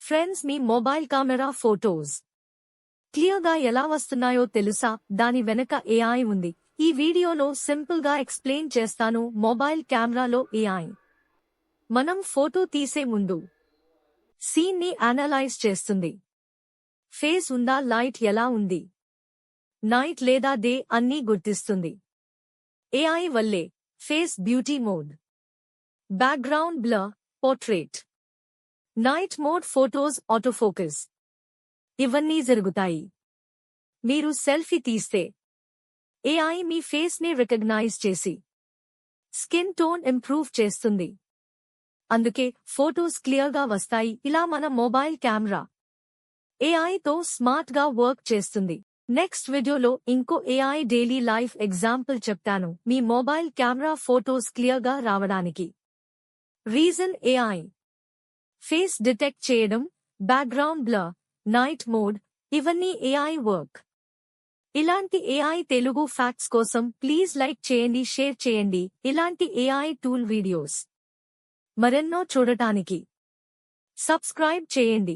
Friends, మీ mobile camera photos క్లియర్గా ఎలా వస్తున్నాయో తెలుసా? దాని వెనక ఏఐ ఉంది. ఈ వీడియోలో సింపుల్ గా ఎక్స్ప్లెయిన్ చేస్తాను. మొబైల్ కెమెరాలో ఏఐ మనం ఫోటో తీసే ముందు సీన్ ని అనలైజ్ చేస్తుంది. ఫేస్ ఉందా, లైట్ ఎలా ఉంది, నైట్ లేదా డే అన్నీ గుర్తిస్తుంది. ఏఐ వల్లే face beauty mode, background blur, portrait, night mode, photos autofocus ఇవన్నీ జరుగుతాయి. మీరు సెల్ఫీ తీస్తే ఏఐ మీ ఫేస్ ని రికగ్నైజ్ చేసి స్కిన్ టోన్ ఇంప్రూవ్ చేస్తుంది. అందుకే ఫోటోస్ క్లియర్గా వస్తాయి. ఇలా మన మొబైల్ కెమెరా ఏఐతో స్మార్ట్ గా వర్క్ చేస్తుంది. నెక్స్ట్ వీడియోలో ఇంకో ఏఐ డైలీ లైఫ్ ఎగ్జాంపుల్ చెప్తాను, మీ మొబైల్ కెమెరా ఫోటోస్ క్లియర్గా రావడానికి. రీజన్ ఏఐ ఫేస్ డిటెక్ట్ చేయడం, బ్యాక్గ్రౌండ్ బ్లర్, నైట్ మోడ్ ఇవన్నీ ఏఐ వర్క్. ఇలాంటి ఏఐ తెలుగు ఫ్యాక్ట్స్ కోసం ప్లీజ్ లైక్ చేయండి, షేర్ చేయండి. ఇలాంటి ఏఐ టూల్ వీడియోస్ మరెన్నో చూడటానికి సబ్స్క్రైబ్ చేయండి.